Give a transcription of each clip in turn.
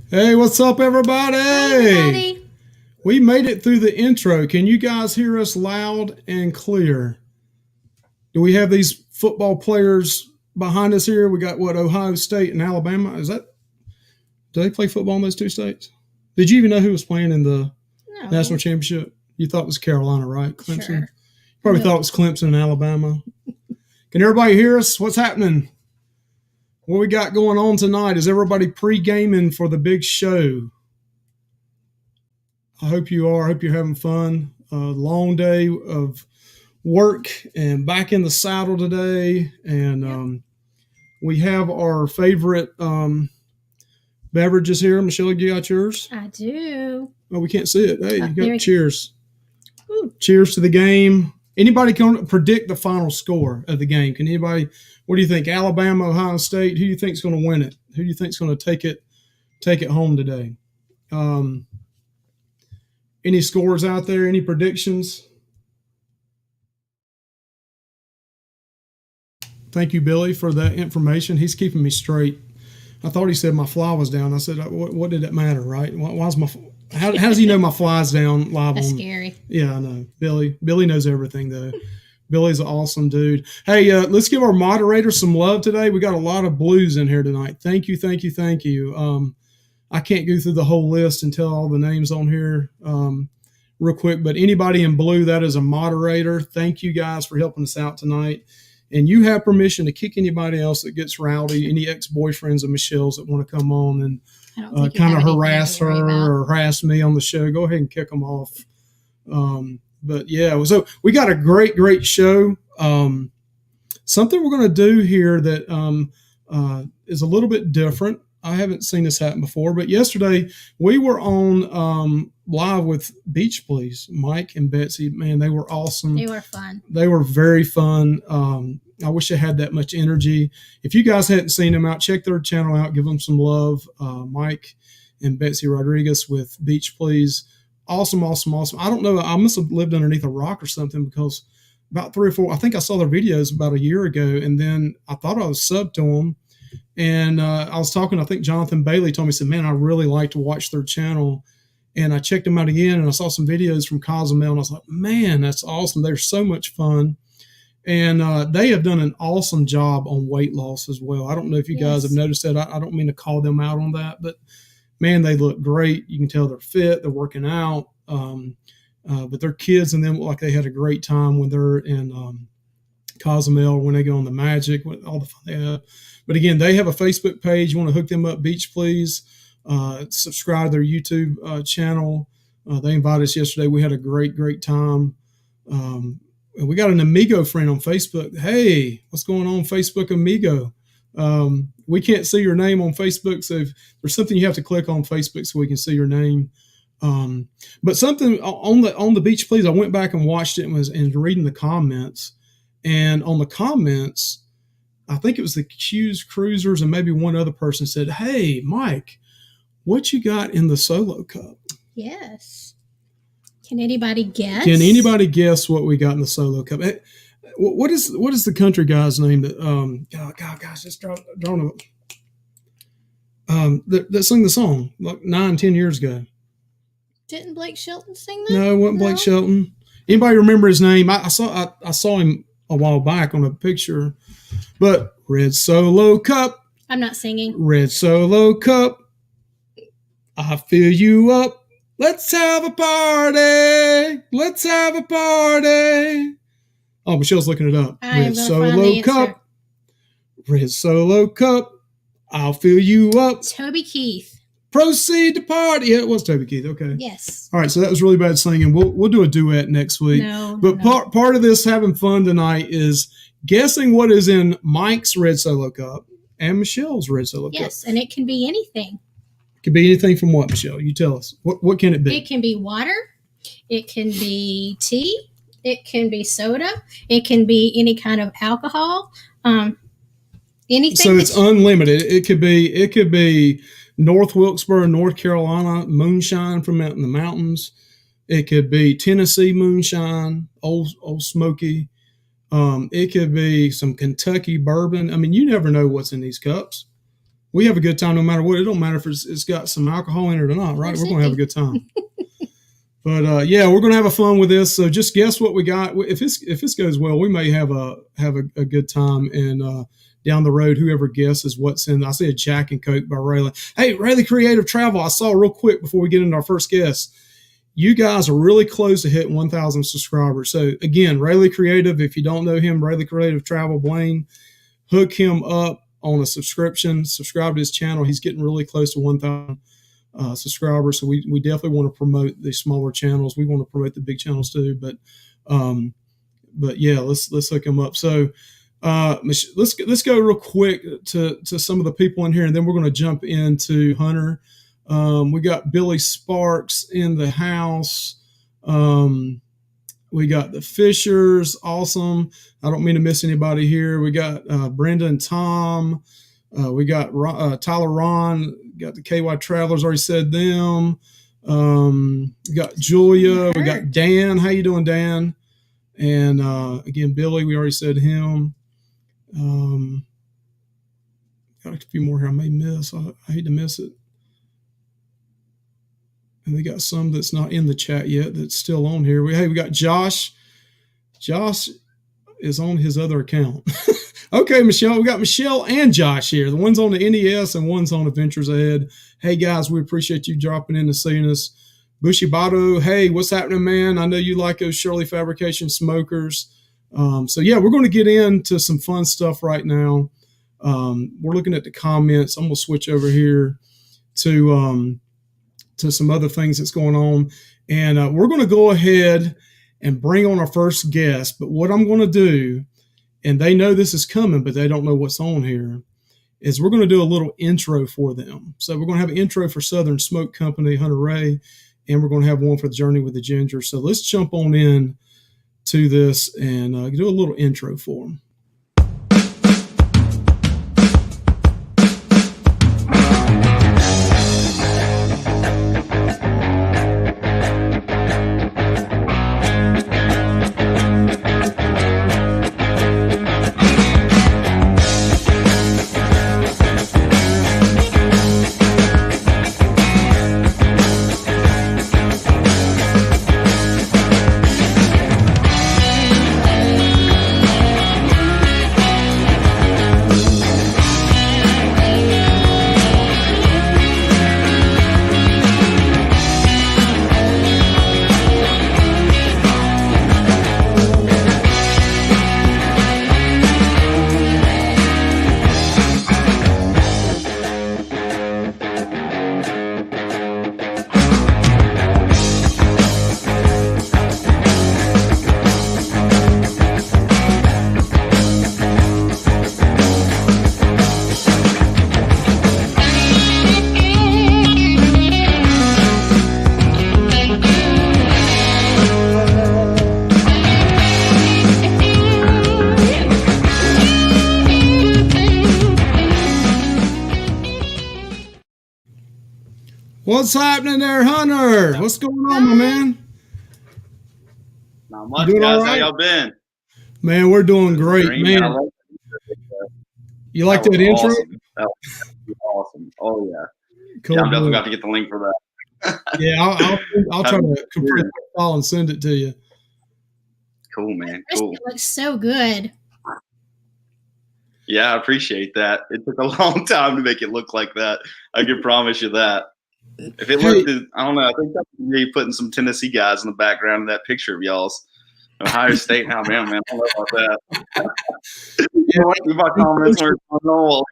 Hey, what's up, everybody? Hey, everybody. We made it through the intro. Can you guys hear us loud and clear? Do we have these football players behind us here? We got, Ohio State and Alabama? Do they play football in those two states? Did you even know who was playing in the national championship? You thought it was Carolina, right? Clemson? Sure. Probably thought it was Clemson and Alabama. Can everybody hear us? What's happening? What we got going on tonight? Is everybody pre-gaming for the big show? I hope you are. I hope you're having fun. Long day of work and back in the saddle today. And we have our favorite beverages here. Michelle, you got yours? I do. Oh, we can't see it. Hey, you got cheers. Ooh. Cheers to the game. Anybody can predict the final score of the game? Can anybody? What do you think? Alabama, Ohio State. Who do you think is going to win it? Who do you think is going to take it home today? Any scores out there? Any predictions? Thank you, Billy, for that information. He's keeping me straight. I thought he said my fly was down. I said, what did it matter, right? Why's my? How does he know my fly's down live? That's scary. Yeah, I know. Billy knows everything, though. Billy's an awesome dude. Hey, let's give our moderators some love today. We got a lot of blues in here tonight. Thank you. I can't go through the whole list and tell all the names on here real quick, but anybody in blue, that is a moderator. Thank you guys for helping us out tonight. And you have permission to kick anybody else that gets rowdy, any ex-boyfriends of Michelle's that want to come on and kind of harass her or harass me on the show. Go ahead and kick them off. But yeah, so we got a great show. Something we're going to do here that is a little bit different. I haven't seen this happen before, but yesterday we were on live with Beach Please, Mike and Betsy. Man, they were awesome. They were fun. They were very fun. I wish I had that much energy. If you guys hadn't seen them out, check their channel out. Give them some love. Mike and Betsy Rodriguez with Beach Please. Awesome. I don't know. I must have lived underneath a rock or something because about 3 or 4, I think I saw their videos about a year ago, and then I thought I was subbed to them. And I was talking, I think Jonathan Bailey told me, said, man, I really like to watch their channel. And I checked them out again, and I saw some videos from Cozumel, and I was like, man, that's awesome. They're so much fun. And they have done an awesome job on weight loss as well. I don't know if you guys have noticed that. I don't mean to call them out on that, but man, they look great. You can tell they're fit, they're working out. But their kids and them look like they had a great time when they're in Cozumel, when they go on the Magic, all the fun they have. But again, they have a Facebook page. You want to hook them up, Beach Please. Subscribe to their YouTube channel. They invited us yesterday. We had a great time. We got an Amigo friend on Facebook. Hey, what's going on, Facebook Amigo? We can't see your name on Facebook, so if there's something you have to click on Facebook so we can see your name. But something on the Beach Please, I went back and watched it and was reading the comments. And on the comments, I think it was the Q's Cruisers and maybe one other person said, hey, Mike, what you got in the Solo Cup? Yes. Can anybody guess? Can anybody guess what we got in the Solo Cup? What is the country guy's name that gosh, just drawn that sang the song like 9-10 years ago? Didn't Blake Shelton sing that? No, it wasn't Blake Shelton. Anybody remember his name? I saw him a while back on a picture. But Red Solo Cup. I'm not singing. Red Solo Cup. I fill you up. Let's have a party. Let's have a party. Oh, Michelle's looking it up. Red Solo Cup. Red Solo Cup. I'll fill you up. Toby Keith. Proceed to party. Yeah, it was Toby Keith. Okay. Yes. All right. So that was really bad singing. We'll do a duet next week. But part of this having fun tonight is guessing what is in Mike's Red Solo Cup and Michelle's Red Solo Cup. Yes, and it can be anything. It can be anything from what, Michelle? You tell us. What can it be? It can be water. It can be tea. It can be soda. It can be any kind of alcohol. Anything. So it's unlimited. It could be North Wilkesboro, North Carolina moonshine from out in the mountains. It could be Tennessee moonshine, old smoky. It could be some Kentucky bourbon. I mean, you never know what's in these cups. We have a good time no matter what. It don't matter if it's got some alcohol in it or not, right? We're going to have a good time. But yeah, we're going to have a fun with this. So just guess what we got. If this goes well, we may have a good time. And down the road, whoever guesses what's in, I see a Jack and Coke by Rayleigh. Hey, Rayleigh Creative Travel. I saw real quick before we get into our first guest. You guys are really close to hitting 1,000 subscribers. So again, Rayleigh Creative. If you don't know him, Rayleigh Creative Travel, Blaine, hook him up on a subscription. Subscribe to his channel. He's getting really close to 1,000 subscribers. So we definitely want to promote the smaller channels. We want to promote the big channels too. But yeah, let's hook him up. So let's go real quick to some of the people in here, and then we're going to jump into Hunter. We got Billy Sparks in the house. We got the Fishers. Awesome. I don't mean to miss anybody here. We got Brenda and Tom. We got Tyler Ron. Got the KY Travelers. Already said them. We got Julia. We got Dan. How you doing, Dan? And again, Billy. We already said him. Got a few more here I may miss. I hate to miss it. And we got some that's not in the chat yet that's still on here. We got Josh. Josh is on his other account. Okay, Michelle. We got Michelle and Josh here. The one's on the NES and one's on Adventures Ahead. Hey, guys, we appreciate you dropping in and seeing us. Bushibato, hey, what's happening, man? I know you like those Shirley Fabrication smokers. So, yeah, we're going to get into some fun stuff right now. We're looking at the comments. I'm going to switch over here to some other things that's going on. And we're going to go ahead and bring on our first guest. But what I'm going to do, and they know this is coming, but they don't know what's on here, is we're going to do a little intro for them. So we're going to have an intro for Southern Smoke Company, Hunter Ray, and we're going to have one for the Journey with the Ginger. So let's jump on in to this and do a little intro for them. What's happening there, Hunter? What's going on, my man? Not much, guys. How y'all been? Man, we're doing great, man. You like that intro? Awesome. That was awesome. Oh yeah. Cool. Yeah, I'm definitely about to get the link for that. Yeah, I'll try to complete that file and send it to you. Cool, man. Cool. It looks so good. Yeah, I appreciate that. It took a long time to make it look like that. I can promise you that. If it looked, I don't know. I think that's me putting some Tennessee guys in the background of that picture of y'all's. Ohio State and Alabama, man. I don't know about that. My comments weren't on all.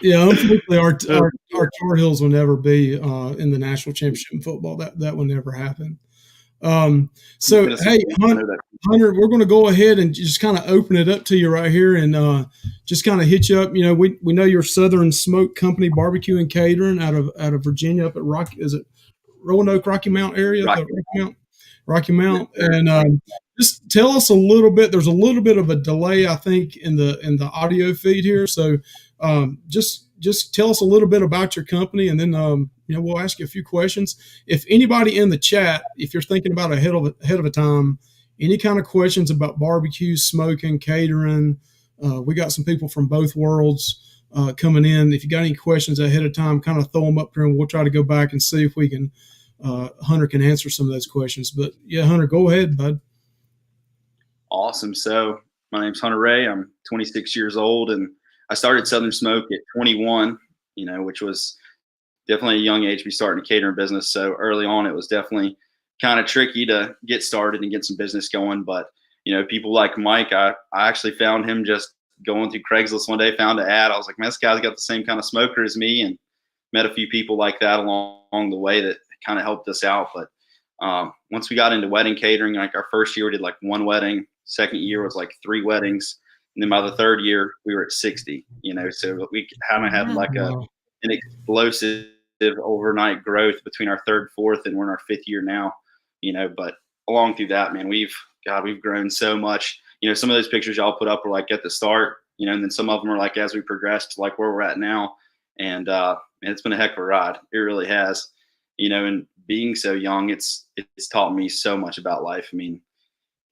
Yeah, unfortunately, our Tar Heels will never be in the national championship in football. That will never happen. So, hey, Hunter, we're going to go ahead and just kind of open it up to you right here and just kind of hit you up. You know, we know you're Southern Smoke Company Barbecue and Catering out of Virginia up at Roanoke, Rocky Mount area? Rocky Mount. And just tell us a little bit. There's a little bit of a delay, I think, in the audio feed here. So just tell us a little bit about your company, and then we'll ask you a few questions. If anybody in the chat, if you're thinking about ahead of a time, any kind of questions about barbecue, smoking, catering, we got some people from both worlds coming in. If you got any questions ahead of time, kind of throw them up there, and we'll try to go back and see if we can. Hunter can answer some of those questions. But yeah, Hunter, go ahead, bud. Awesome. So my name's Hunter Ray. I'm 26 years old, and I started Southern Smoke at 21, which was definitely a young age to be starting a catering business. So early on, it was definitely kind of tricky to get started and get some business going. But, people like Mike, I actually found him just going through Craigslist one day, found an ad. I was like, man, this guy's got the same kind of smoker as me, and met a few people like that along the way that kind of helped us out. But once we got into wedding catering, like our first year we did like one wedding, second year was like 3 weddings, and then by the third year we were at 60. So we haven't had like an explosive overnight growth between our third, fourth, and we're in our 5th year now. But along through that, man, we've grown so much. Some of those pictures y'all put up were like at the start, and then some of them are like as we progressed to like where we're at now. And it's been a heck of a ride. It really has. And being so young, it's taught me so much about life. I mean,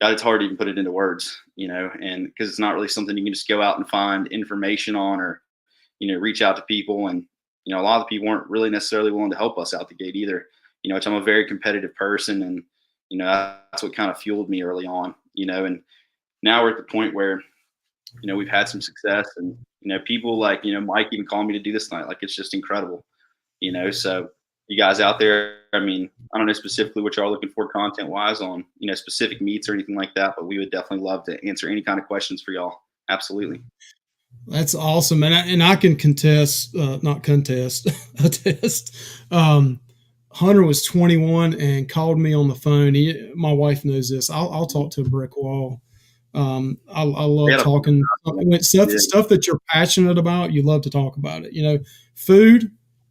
God, it's hard to even put it into words, and because it's not really something you can just go out and find information on or, reach out to people. And, a lot of the people weren't really necessarily willing to help us out the gate either, which I'm a very competitive person. And, that's what kind of fueled me early on, and now we're at the point where, we've had some success and, people like, Mike even calling me to do this tonight. Like, it's just incredible, so you guys out there, I mean, I don't know specifically what y'all are looking for content wise on, specific meats or anything like that, but we would definitely love to answer any kind of questions for y'all. Absolutely. That's awesome. And I can attest. Hunter was 21 and called me on the phone. My wife knows this. I'll talk to a brick wall. I love talking stuff that you're passionate about. You love to talk about it, food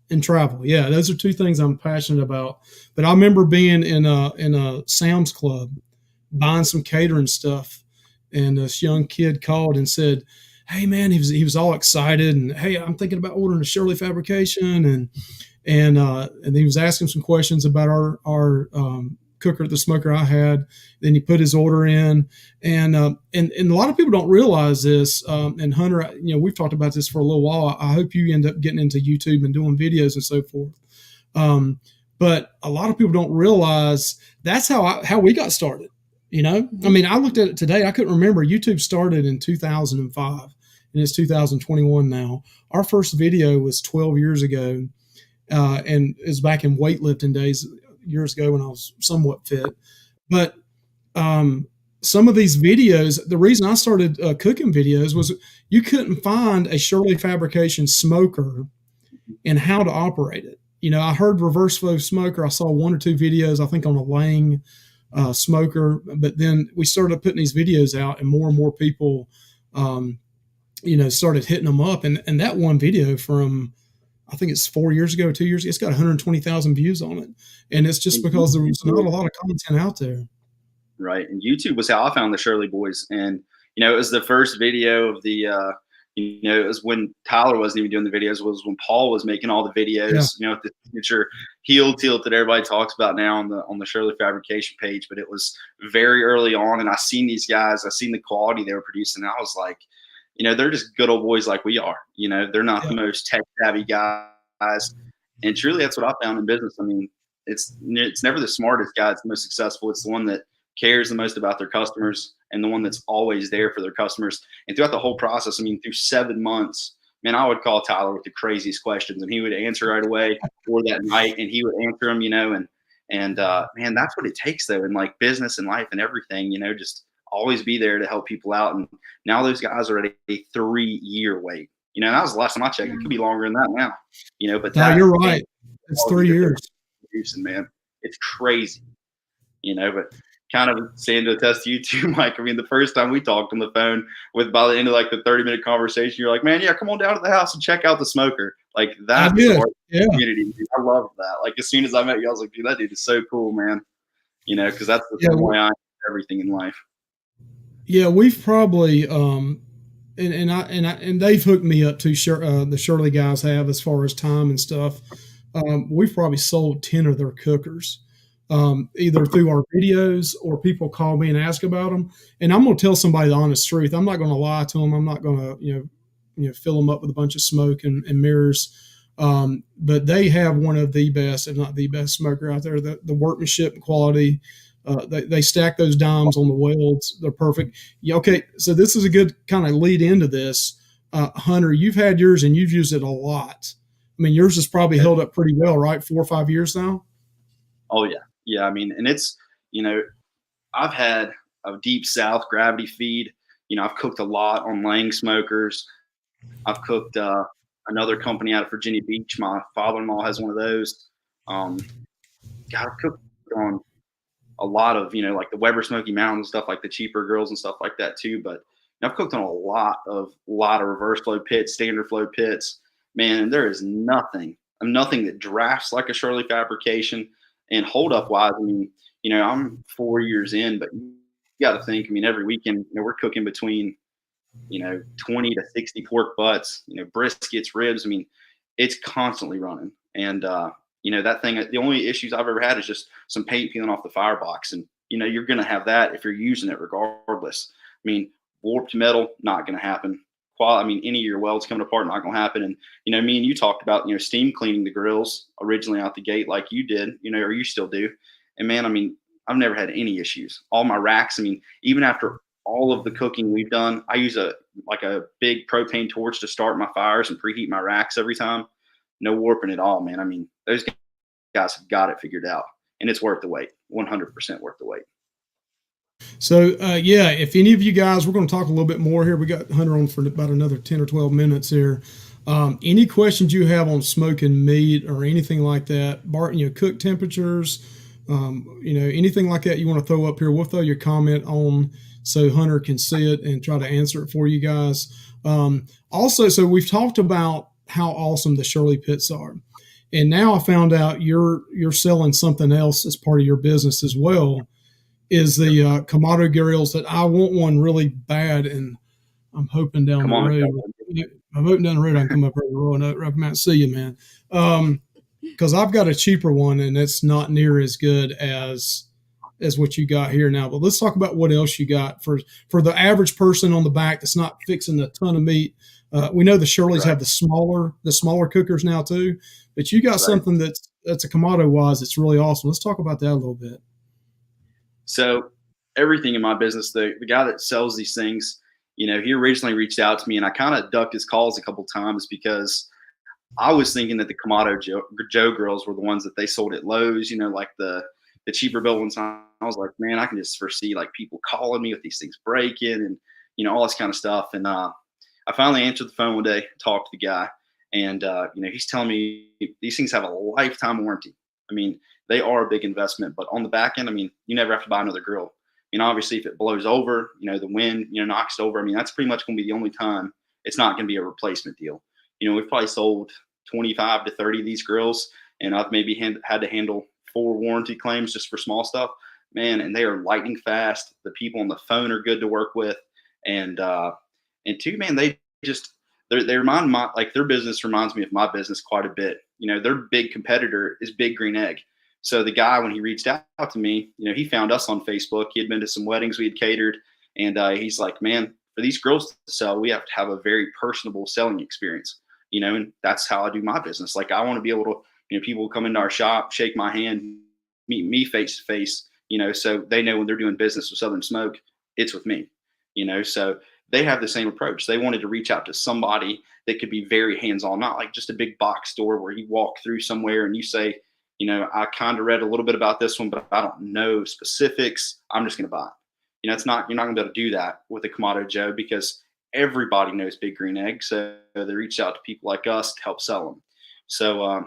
and travel. Yeah, those are 2 things I'm passionate about. But I remember being in a Sam's Club buying some catering stuff, and this young kid called and said, "Hey man," he was all excited, and "Hey, I'm thinking about ordering a Shirley Fabrication," and he was asking some questions about our cooker, the smoker I had. Then he put his order in, and a lot of people don't realize this. And Hunter, we've talked about this for a little while. I hope you end up getting into YouTube and doing videos and so forth. But a lot of people don't realize that's how we got started. I mean, I looked at it today. I couldn't remember. YouTube started in 2005, and it's 2021 now. Our first video was 12 years ago, and it was back in weightlifting days. Years ago when I was somewhat fit. But some of these videos, the reason I started cooking videos was you couldn't find a Shirley Fabrication smoker and how to operate it. I heard reverse flow smoker. I saw 1 or 2 videos, I think, on a Lang smoker. But then we started putting these videos out, and more people, started hitting them up. And that one video from, I think it's 4 years ago, 2 years ago, it's got 120,000 views on it. And it's just because there was not a lot of content out there. Right. And YouTube was how I found the Shirley Boys. And, it was the first video of the You know, it was when Tyler wasn't even doing the videos. It was when Paul was making all the videos. Yeah. You know, the signature heel tilt that everybody talks about now on the Shirley Fabrication page. But it was very early on, and I seen these guys. I seen the quality they were producing. And I was like, you know, they're just good old boys like we are. You know, they're not the most tech savvy guys. And truly, that's what I found in business. I mean, it's never the smartest guy that's the most successful. It's the one that cares the most about their customers and the one that's always there for their customers. And throughout the whole process, I mean, through 7 months, man, I would call Tyler with the craziest questions, and he would answer right away, or that night, and he would answer them, you know, and man, that's what it takes though in like business and life and everything, you know, just always be there to help people out. And now those guys are at a 3-year wait. You know, that was the last time I checked. It could be longer than that now, you know, but you're right. It's 3 years. Man, it's crazy, you know, but kind of saying to attest to you too, Mike. I mean, the first time we talked on the phone, by the end of like the 30-minute conversation, you're like, man, yeah, come on down to the house and check out the smoker. Like that's our community. Dude. I love that. Like as soon as I met you, I was like, dude, that dude is so cool, man. You know, because that's the same way I do everything in life. Yeah, we've probably and they've hooked me up to the Shirley guys have as far as time and stuff. We've probably sold 10 of their cookers, either through our videos or people call me and ask about them. And I'm going to tell somebody the honest truth. I'm not going to lie to them. I'm not going to, fill them up with a bunch of smoke and mirrors. But they have one of the best, if not the best smoker out there. The workmanship and quality, they stack those dimes on the welds. They're perfect. Yeah, okay, so this is a good kind of lead into this. Hunter, you've had yours and you've used it a lot. I mean, yours has probably held up pretty well, right? 4 or 5 years now? Oh, yeah. Yeah, I mean, and it's, you know, I've had a deep south gravity feed. You know, I've cooked a lot on Lang smokers. I've cooked another company out of Virginia Beach. My father-in-law has one of those. God, I've cooked on a lot of, you know, like the Weber Smoky Mountain stuff, like the cheaper grills and stuff like that too. But I've cooked on a lot of reverse flow pits, standard flow pits. Man, there is nothing that drafts like a Shirley Fabrication. And hold up wise, I mean, you know, I'm 4 years in, but you got to think, I mean, every weekend, you know, we're cooking between, you know, 20 to 60 pork butts, you know, briskets, ribs. I mean, it's constantly running. And, you know, that thing, the only issues I've ever had is just some paint peeling off the firebox. And, you know, you're going to have that if you're using it regardless. I mean, warped metal, not going to happen. I mean, any of your welds coming apart, not going to happen. And, you know, me and you talked about, you know, steam cleaning the grills originally out the gate like you did, you know, or you still do. And, man, I mean, I've never had any issues. All my racks, I mean, even after all of the cooking we've done, I use a big propane torch to start my fires and preheat my racks every time. No warping at all, man. I mean, those guys have got it figured out. And it's worth the wait, 100% worth the wait. So, yeah, if any of you guys, we're going to talk a little bit more here. We got Hunter on for about another 10 or 12 minutes here. Any questions you have on smoking meat or anything like that, Bart, you know, cook temperatures, you know, anything like that you want to throw up here, we'll throw your comment on so Hunter can see it and try to answer it for you guys. Also, so we've talked about how awesome the Shirley pits are. And now I found out you're selling something else as part of your business as well. Is the Kamado grills that I want one really bad, and I'm hoping down the road. I'm hoping down the road I can come up here and roll it up and see you, man. Because I've got a cheaper one, and it's not near as good as what you got here now. But let's talk about what else you got for the average person on the back that's not fixing a ton of meat. We know the Shirleys have the smaller cookers now too, but you got something that's a Kamado wise that's really awesome. Let's talk about that a little bit. So everything in my business, the guy that sells these things, you know, he originally reached out to me, and I kind of ducked his calls a couple times because I was thinking that the Kamado Joe grills were the ones that they sold at Lowe's, you know, like the cheaper built ones. I was like, man, I can just foresee like people calling me with these things breaking and, you know, all this kind of stuff. And I finally answered the phone one day, talked to the guy, and, you know, he's telling me these things have a lifetime warranty. I mean, they are a big investment, but on the back end, I mean, you never have to buy another grill. I mean, obviously, if it blows over, you know, the wind, you know, knocks it over. I mean, that's pretty much going to be the only time it's not going to be a replacement deal. You know, we've probably sold 25 to 30 of these grills, and I've maybe had to handle 4 warranty claims just for small stuff, man. And they are lightning fast. The people on the phone are good to work with, and two, man, they just they remind my, like, their business reminds me of my business quite a bit. Their big competitor is Big Green Egg. So the guy, when he reached out to me, he found us on Facebook. He had been to some weddings we had catered, and he's like, man, for these girls to sell, we have to have a very personable selling experience. And that's how I do my business. Like, I want to be able to, people come into our shop, shake my hand, meet me face to face, so they know when they're doing business with Southern Smoke, it's with me, so they have the same approach. They wanted to reach out to somebody that could be very hands-on, not like just a big box store where you walk through somewhere and you say, I kind of read a little bit about this one, but I don't know specifics. I'm just going to buy it. You're not going to be able to do that with a Kamado Joe because everybody knows Big Green Egg. So they reached out to people like us to help sell them. So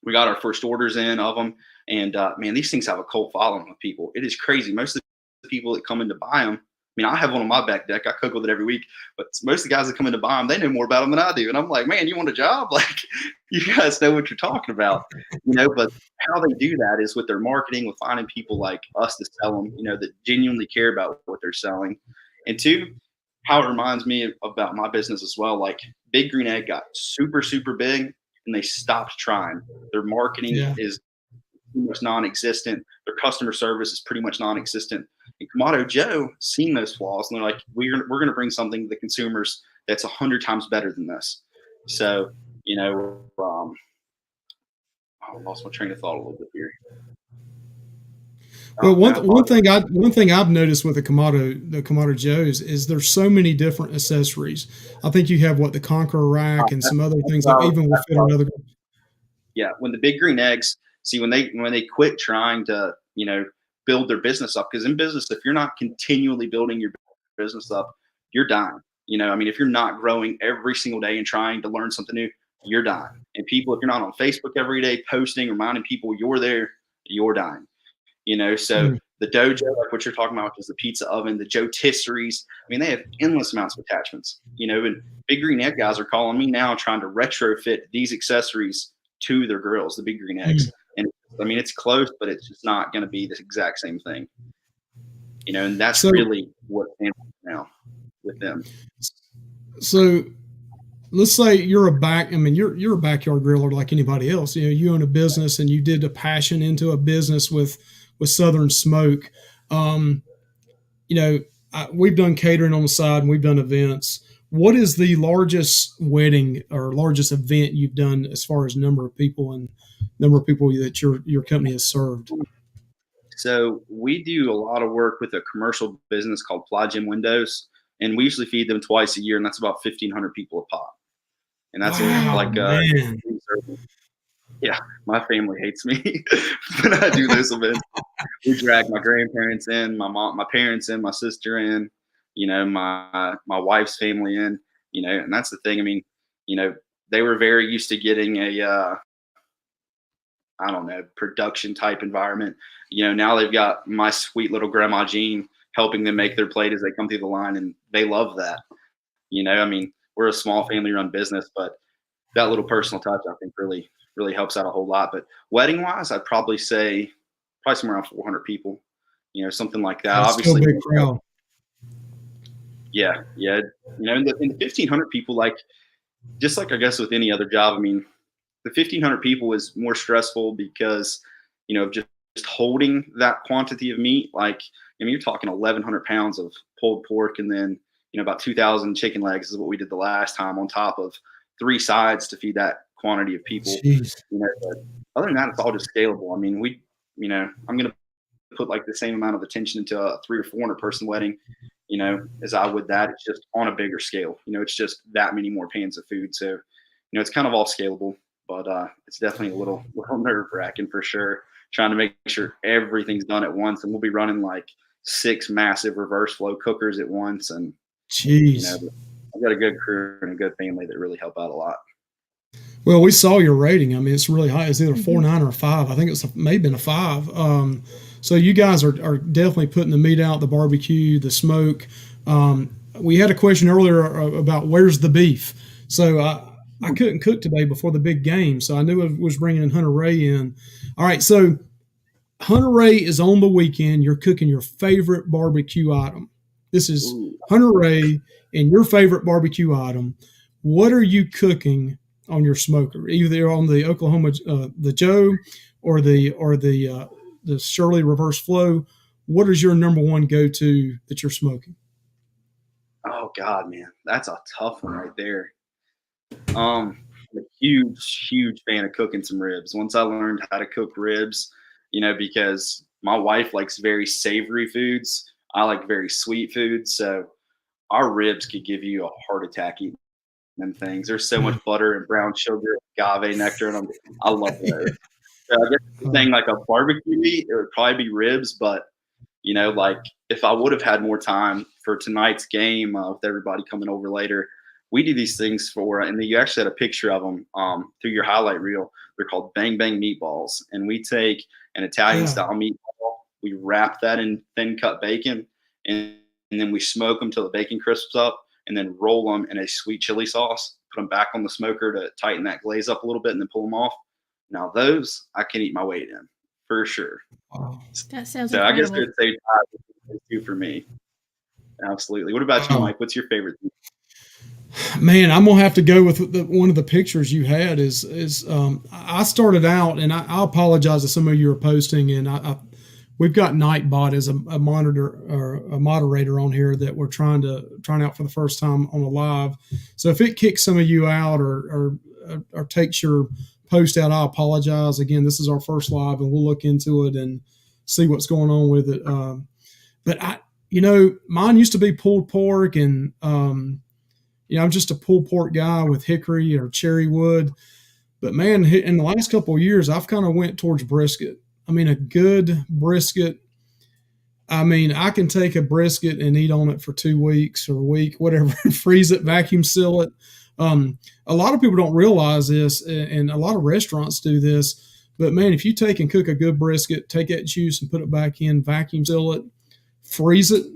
we got our first orders in of them. And man, these things have a cult following with people. It is crazy. Most of the people that come in to buy them, I mean, I have one on my back deck. I cook with it every week, but most of the guys that come in to buy them, they know more about them than I do. And I'm like, man, you want a job? Like, you guys know what you're talking about, but how they do that is with their marketing, with finding people like us to sell them, that genuinely care about what they're selling. And two, how it reminds me about my business as well. Like, Big Green Egg got super, super big and they stopped trying. Their marketing is pretty much non-existent. Their customer service is pretty much non-existent. And Kamado Joe seen those flaws, and they're like, we're going to bring something to the consumers that's 100 times better than this. So, I lost my train of thought a little bit here. Well, one thing I've noticed with the Kamado Joes is there's so many different accessories. I think you have the Conqueror rack and some other things that even will fit another. Yeah, when the Big Green Eggs, see, when they quit trying to build their business up, because in business, if you're not continually building your business up, you're dying. If you're not growing every single day and trying to learn something new, you're dying. And people, if you're not on Facebook every day posting, reminding people you're there, you're dying. So the dojo, like what you're talking about, which is the pizza oven, the Jotisseries, they have endless amounts of attachments. And Big Green Egg guys are calling me now trying to retrofit these accessories to their grills, the Big Green Eggs. And it's close, but it's just not going to be the exact same thing. And that's really what's happening now with them. So let's say you're a backyard griller like anybody else. You own a business and you did a passion into a business with Southern Smoke. We've done catering on the side and we've done events. What is the largest wedding or largest event you've done as far as number of people that your company has served? So we do a lot of work with a commercial business called Fly Gym Windows, and we usually feed them twice a year, and that's about 1,500 people a pop. And that's yeah, my family hates me when I do those events. We drag my grandparents in, my mom, my parents in, my sister in, my wife's family in, and that's the thing. They were very used to getting a, production type environment. Now they've got my sweet little grandma Jean helping them make their plate as they come through the line, and they love that. We're a small family run business, but that little personal touch, I think, really helps out a whole lot. But wedding wise, I'd probably say somewhere around 400 people, something like that. That's obviously still a big crowd. Yeah. In the 1,500 people, like, just like I guess with any other job, the 1,500 people is more stressful because, just holding that quantity of meat. Like, you're talking 1,100 pounds of pulled pork, and then, about 2,000 chicken legs is what we did the last time, on top of 3 sides to feed that quantity of people. But other than that, it's all just scalable. I'm going to put like the same amount of attention into a 300 or 400 person wedding, as I would that. It's just on a bigger scale. It's just that many more pans of food. So, it's kind of all scalable, but it's definitely a little nerve wracking for sure. Trying to make sure everything's done at once, and we'll be running like 6 massive reverse flow cookers at once. And I've got a good crew and a good family that really help out a lot. Well, we saw your rating. It's really high. It's either 4.9 or a 5. I think it's maybe been a 5. So you guys are definitely putting the meat out, the barbecue, the smoke. We had a question earlier about where's the beef. So I couldn't cook today before the big game, so I knew I was bringing Hunter Ray in. All right, so Hunter Ray is on the weekend. You're cooking your favorite barbecue item. This is Hunter Ray and your favorite barbecue item. what are you cooking on your smoker, either on the Oklahoma, the Joe, or the Shirley reverse flow? What is your number one go-to that you're smoking? Oh God, man, that's a tough one right there. I'm a huge fan of cooking some ribs. Once I learned how to cook ribs, because my wife likes very savory foods, I like very sweet foods. So our ribs could give you a heart attack eating them things. There's so much butter and brown sugar, agave nectar in them. I love those. So I guess the thing like a barbecue meat, it would probably be ribs. But like if I would have had more time for tonight's game with everybody coming over later, we do these things and you actually had a picture of them through your highlight reel. They're called Bang Bang meatballs, and we take an Italian style meatball, we wrap that in thin cut bacon, and then we smoke them till the bacon crisps up, and then roll them in a sweet chili sauce. Put them back on the smoker to tighten that glaze up a little bit, and then pull them off. Now those I can eat my weight in for sure. Wow. That sounds so incredible. I guess I would say two for me. Absolutely. What about you, Mike? What's your favorite thing? Man, I'm gonna have to go with one of the pictures you had. I started out, and I apologize to some of you are posting, and we've got Nightbot as a monitor or a moderator on here that we're trying out for the first time on a live. So if it kicks some of you out or takes your post out, I apologize. Again, this is our first live, and we'll look into it and see what's going on with it. But mine used to be pulled pork, and I'm just a pulled pork guy with hickory or cherry wood. But man, in the last couple of years, I've kind of went towards brisket. I mean, a good brisket. I mean, I can take a brisket and eat on it for 2 weeks or a week, whatever, freeze it, vacuum seal it. A lot of people don't realize this, and a lot of restaurants do this. But man, if you take and cook a good brisket, take that juice and put it back in, vacuum seal it, freeze it,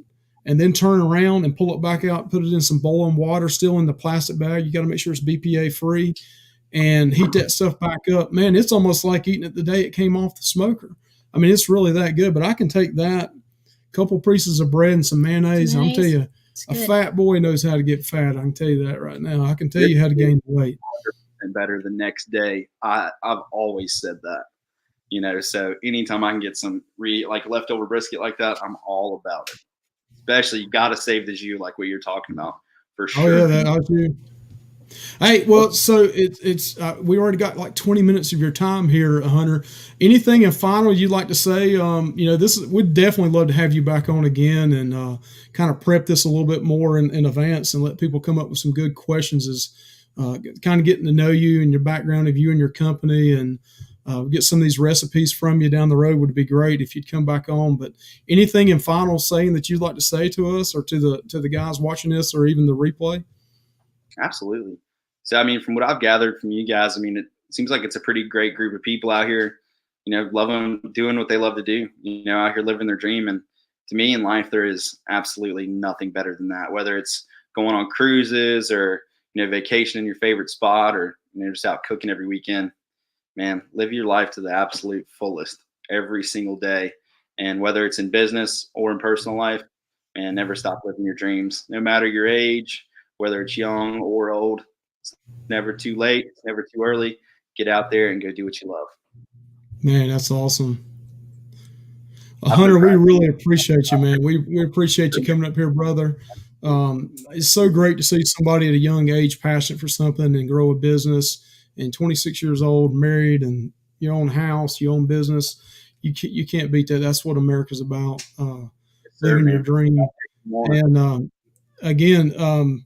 and then turn around and pull it back out, put it in some boiling water, still in the plastic bag. You got to make sure it's BPA free, and heat that stuff back up. Man, it's almost like eating it the day it came off the smoker. I mean, it's really that good. But I can take that, couple pieces of bread and some mayonnaise. And I'll tell you, a fat boy knows how to get fat. I can tell you that right now. I can tell you how to gain weight. And better the next day. I've always said that. So anytime I can get some leftover brisket like that, I'm all about it. Especially, you got to save the jus, like what you're talking about, for sure. Oh yeah, that I do. Hey, well, so it's we already got like 20 minutes of your time here, Hunter. Anything in final you'd like to say? We'd definitely love to have you back on again and kind of prep this a little bit more in advance and let people come up with some good questions as kind of getting to know you and your background of you and your company, and get some of these recipes from you down the road would be great if you'd come back on. But anything in final saying that you'd like to say to us or to the guys watching this or even the replay? Absolutely. So, I mean, from what I've gathered from you guys, I mean, it seems like it's a pretty great group of people out here, loving doing what they love to do, out here living their dream. And to me in life, there is absolutely nothing better than that, whether it's going on cruises or, vacation in your favorite spot or, just out cooking every weekend. Man, live your life to the absolute fullest every single day. And whether it's in business or in personal life, man, never stop living your dreams, no matter your age, whether it's young or old. It's never too late. It's never too early. Get out there and go do what you love. Man, that's awesome. Hunter, we really appreciate you, man. We appreciate you coming up here, brother. It's so great to see somebody at a young age passionate for something and grow a business. And 26 years old, married, and your own house, your own business. You can't beat that. That's what America's about. Living your dream. And again,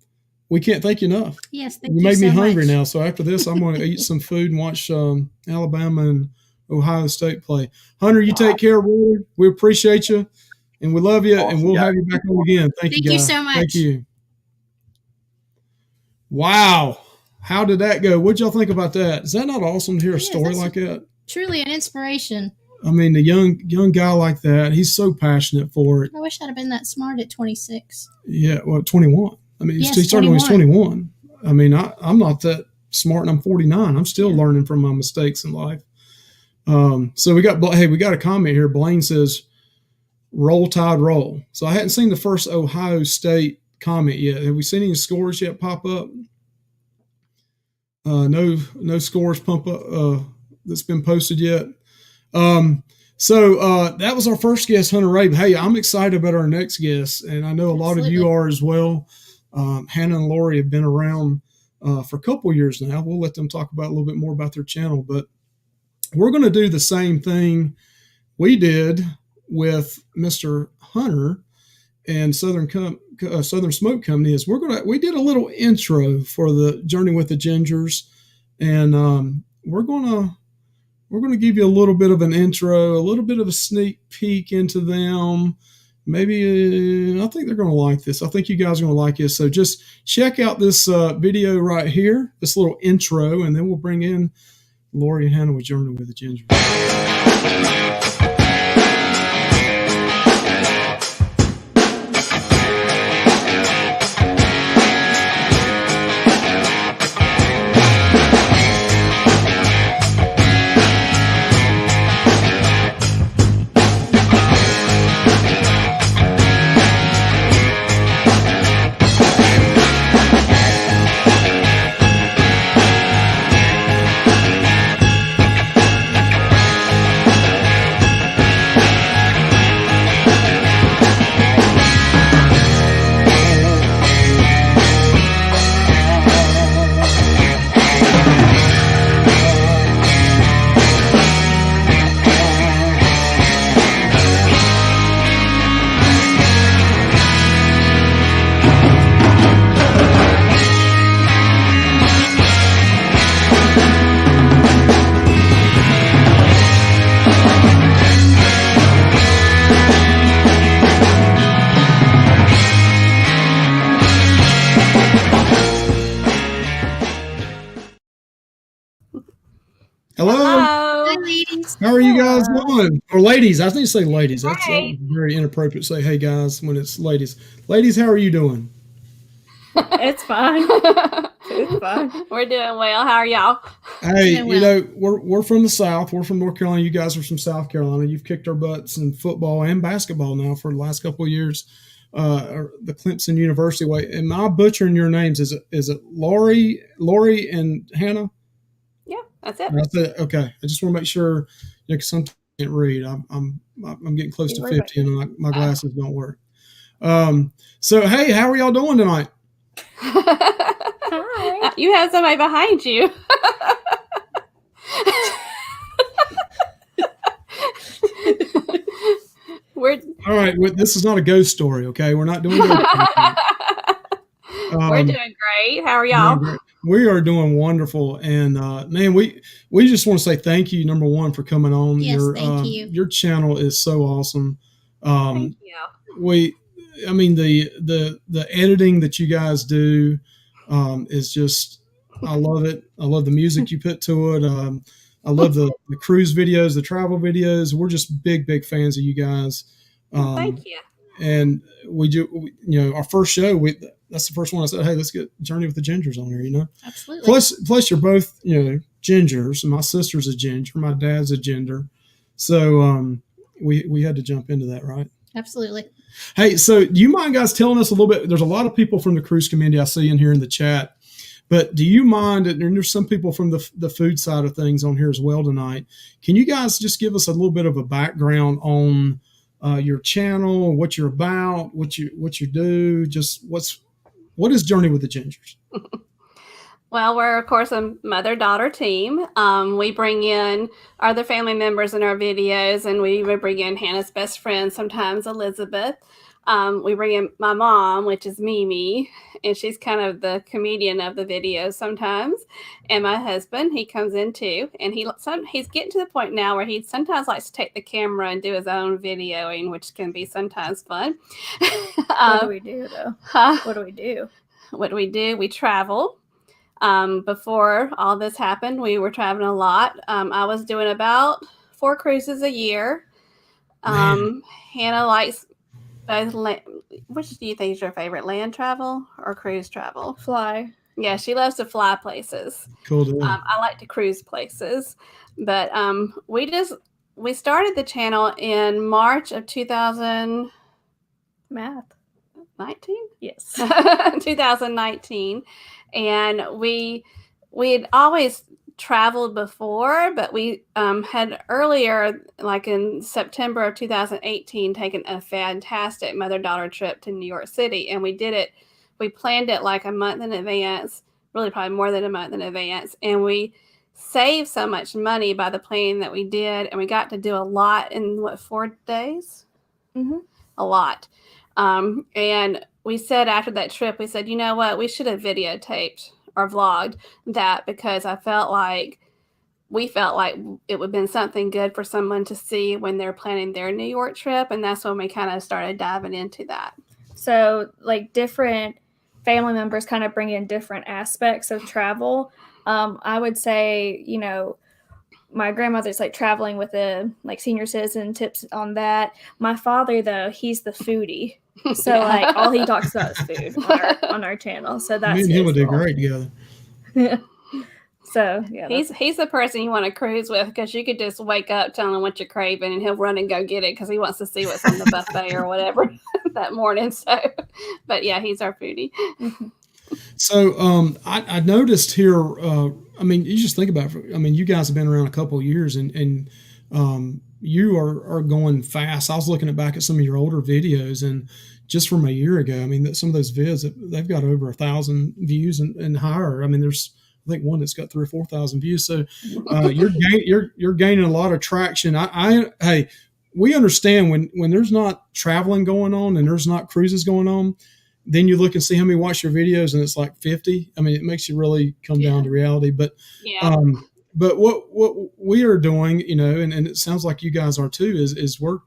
we can't thank you enough. Yes, thank you. You made me hungry much. now. So after this, I'm going to eat some food and watch Alabama and Ohio State play. Hunter, you take care, brother. We appreciate you, and we love you, and we'll have you back on again. Thank you, guys. Thank you so much. Thank you. Wow. How did that go? What'd y'all think about that? Is that not awesome to hear a story like that? Truly an inspiration. I mean, a young guy like that, he's so passionate for it. I wish I'd have been that smart at 26. Yeah, well, 21. I mean, yes, he started when he was 21. I mean, I'm not that smart, and I'm 49. I'm still learning from my mistakes in life. So we got a comment here. Blaine says, "Roll Tide, roll." So I hadn't seen the first Ohio State comment yet. Have we seen any scores yet pop up? No scores that's been posted yet. That was our first guest, Hunter Ray. Hey, I'm excited about our next guest, and I know a lot of you are as well. Hannah and Lori have been around for a couple years now. We'll let them talk about a little bit more about their channel, but we're going to do the same thing we did with Mr. Hunter and Southern Smoke Company. Is we did a little intro for the Journey with the Gingers, and we're gonna give you a little bit of an intro, a little bit of a sneak peek into them. Maybe I think they're going to like this. I think you guys are going to like this. So just check out this video right here, this little intro, and then we'll bring in Lori and Hannah with Journey with the Gingers. Hello. Hi, ladies. How are you guys doing? Or ladies. I need to say ladies. That's very inappropriate to say, hey, guys, when it's ladies. Ladies, how are you doing? It's fine. It's fine. We're doing well. How are y'all? Hey, we're from the South. We're from North Carolina. You guys are from South Carolina. You've kicked our butts in football and basketball now for the last couple of years. The Clemson University way. Am I butchering your names? Is it Lori and Hannah? Yeah, that's it. That's it. Okay. I just want to make sure, because sometimes I can't read. I'm getting close to 50 and my glasses don't work. So hey, how are y'all doing tonight? Hi. You have somebody behind you. All right. This is not a ghost story. Okay. We're not doing We're doing great. How are y'all? We are doing wonderful. And man, we just want to say thank you, number one, for coming on. Yes, thank you. Your channel is so awesome. Thank you. The editing that you guys do is just, I love it. I love the music you put to it. I love the cruise videos, the travel videos. We're just big fans of you guys. Thank you. And our first show, that's the first one I said, hey, let's get Journey with the Gingers on here, Absolutely. Plus you're both, gingers. My sister's a ginger. My dad's a ginger. So we had to jump into that, right? Absolutely. Hey, so do you mind guys telling us a little bit? There's a lot of people from the cruise community I see in here in the chat, but do you mind, and there's some people from the food side of things on here as well tonight. Can you guys just give us a little bit of a background on your channel, what you're about, what you do, just what is Journey with the Gingers? Well, we're, of course, a mother-daughter team. We bring in other family members in our videos, and we even bring in Hannah's best friend, sometimes Elizabeth. We bring in my mom, which is Mimi, and she's kind of the comedian of the videos sometimes. And my husband, he comes in too, and he's getting to the point now where he sometimes likes to take the camera and do his own videoing, which can be sometimes fun. What do we do, though? What do we do? What do we do? We travel. Before all this happened, we were traveling a lot. I was doing about 4 cruises a year. Hannah likes both. Which do you think is your favorite, land travel or cruise travel? Fly. Yeah, she loves to fly places. Cool. I like to cruise places, but we started the channel in March of 2019. Yes. 2019, and we we had always traveled before, but we had earlier, like in September of 2018, taken a fantastic mother-daughter trip to New York City. And we planned it like a month in advance, really probably more than a month in advance. And we saved so much money by the planning that we did. And we got to do a lot in 4 days? Mm-hmm. A lot. And we said after that trip, we said, you know what, we should have videotaped or vlogged that, because we felt like it would have been something good for someone to see when they're planning their New York trip. And that's when we kind of started diving into that. So like different family members kind of bring in different aspects of travel. I would say, you know, my grandmother's like traveling with a like senior citizen, tips on that. My father, though, he's the foodie. So like all he talks about is food on our channel. So that's Me and him would do great together. So yeah, he's the person you want to cruise with, because you could just wake up telling him what you're craving and he'll run and go get it because he wants to see what's on the buffet or whatever that morning. So, but yeah, he's our foodie. So I noticed here. I mean, you just think about it. I mean, you guys have been around a couple of years, and you are going fast. I was looking back at some of your older videos, and just from a year ago, I mean, some of those vids, they've got over 1,000 views and higher. I mean, there's I think one that's got 3,000 or 4,000 views. So you're gaining a lot of traction. Hey, we understand when there's not traveling going on and there's not cruises going on, then you look and see how many watch your videos and it's like 50. I mean, it makes you really come down to reality. But but what we are doing, you know, and it sounds like you guys are too, is we're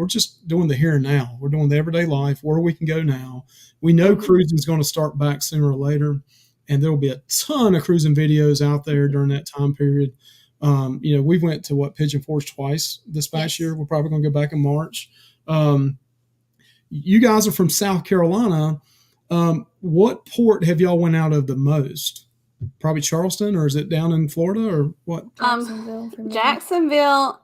just doing the here and now. We're doing the everyday life, where we can go now. We know cruising is going to start back sooner or later, and there will be a ton of cruising videos out there during that time period. We went to Pigeon Forge twice this past year. We're probably going to go back in March. You guys are from South Carolina. What port have y'all went out of the most? Probably Charleston, or is it down in Florida, or what? Jacksonville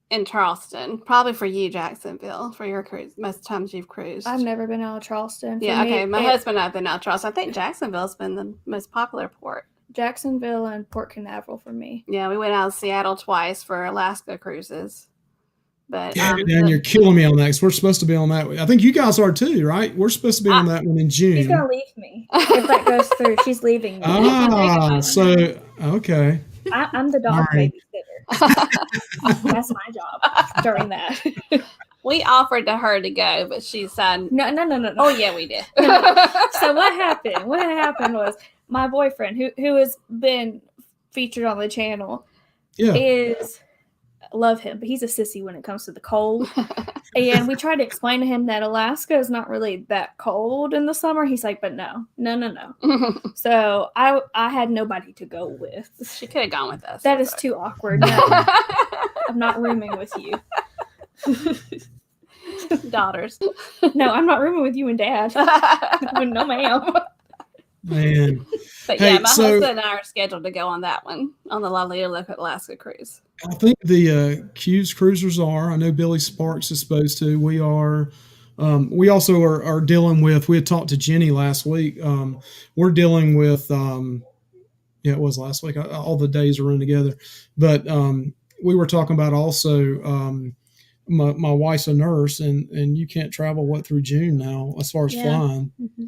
and Charleston. Probably for you, Jacksonville, for your cruise. Most times you've cruised. I've never been out of Charleston. Yeah, okay. My husband and I've been out of Charleston. I think Jacksonville's been the most popular port. Jacksonville and Port Canaveral for me. Yeah, we went out of Seattle twice for Alaska cruises. But and you're killing me on that, because we're supposed to be on that. I think you guys are too, right? We're supposed to be on that one in June. She's gonna leave me if that goes through. She's leaving me. So okay. I'm the dog babysitter. That's my job during that. We offered to her to go, but she said no. Oh yeah, we did. So what happened? What happened was my boyfriend, who has been featured on the channel, love him, but he's a sissy when it comes to the cold. And we tried to explain to him that Alaska is not really that cold in the summer. He's like, but no. So I had nobody to go with. She could have gone with us. That is too awkward. No. I'm not rooming with you. Daughters. No, I'm not rooming with you and Dad. No, ma'am. Man. But yeah, my husband and I are scheduled to go on that one, on the Lalita Alaska cruise. I think the Q's cruisers are. I know Billy Sparks is supposed to. We are. We also are dealing with. We had talked to Jenny last week. We're dealing with. It was last week. All the days are running together, but we were talking about also. My wife's a nurse, and you can't travel through June now as far as flying. Mm-hmm.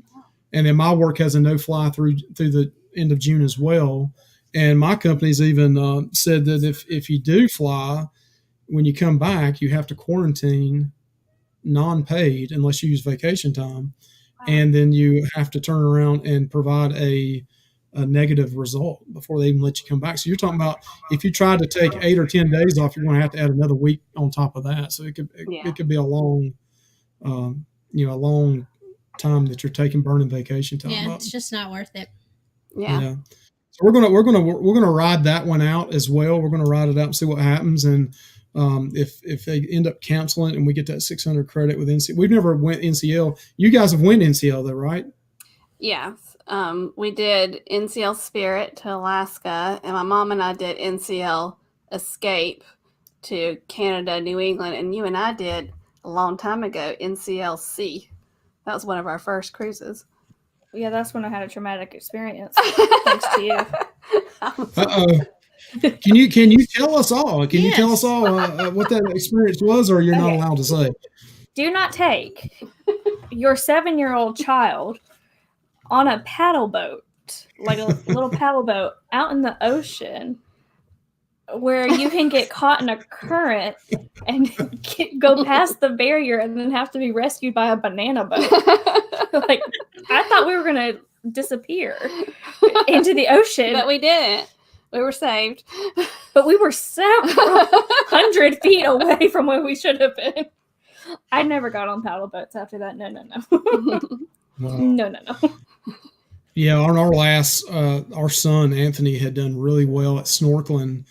And then my work has a no fly through the end of June as well. And my company's even said that if you do fly, when you come back, you have to quarantine non-paid unless you use vacation time. Wow. And then you have to turn around and provide a negative result before they even let you come back. So you're talking about if you try to take 8 or 10 days off, you're going to have to add another week on top of that. So it could be a long, a long time that you're taking burning vacation time. Yeah, it's just not worth it. Yeah. So we're gonna ride that one out as well. We're gonna ride it out and see what happens. And if they end up canceling and we get that 600 credit with NCL, we've never went NCL. You guys have went NCL though, right? Yes. We did NCL Spirit to Alaska, and my mom and I did NCL Escape to Canada, New England, and you and I did a long time ago NCL Sea. That was one of our first cruises. Yeah, that's when I had a traumatic experience. Thanks to you. Uh-oh. Can you tell us all? Can you tell us Yes. all what that experience was, or you're not Okay. allowed to say? Do not take your 7-year-old child on a paddle boat, like a little paddle boat, out in the ocean where you can get caught in a current and go past the barrier and then have to be rescued by a banana boat. Like, I thought we were going to disappear into the ocean. But we didn't. We were saved. But we were several 100 feet away from where we should have been. I never got on paddle boats after that. No. Wow. No. Yeah, on our last, our son Anthony had done really well at snorkeling,